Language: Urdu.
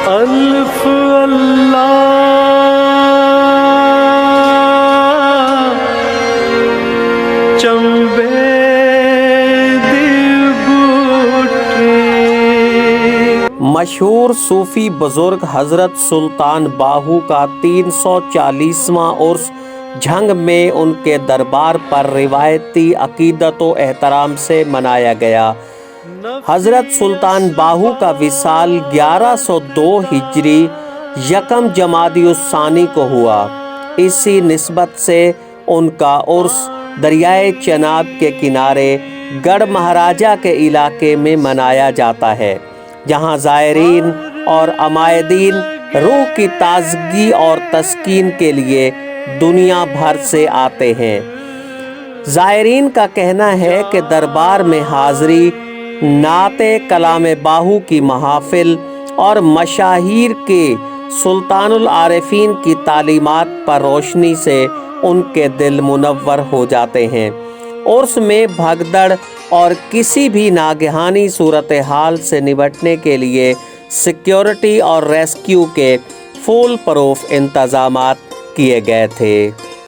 الف اللہ چمبے دی بوٹی۔ مشہور صوفی بزرگ حضرت سلطان باہو کا 340واں عرس جھنگ میں ان کے دربار پر روایتی عقیدت و احترام سے منایا گیا۔ حضرت سلطان باہو کا وصال 1102 ہجری یکم جمادی الثانی کو ہوا۔ اسی نسبت سے ان کا عرس دریائے چناب کے کنارے گڑھ مہاراجہ کے علاقے میں منایا جاتا ہے، جہاں زائرین اور عمائدین روح کی تازگی اور تسکین کے لیے دنیا بھر سے آتے ہیں۔ زائرین کا کہنا ہے کہ دربار میں حاضری، نعت کلام باہو کی محافل اور مشاہیر کے سلطان العارفین کی تعلیمات پر روشنی سے ان کے دل منور ہو جاتے ہیں۔ عرس میں بھگدڑ اور کسی بھی ناگہانی صورتحال سے نمٹنے کے لیے سیکیورٹی اور ریسکیو کے فول پروف انتظامات کیے گئے تھے۔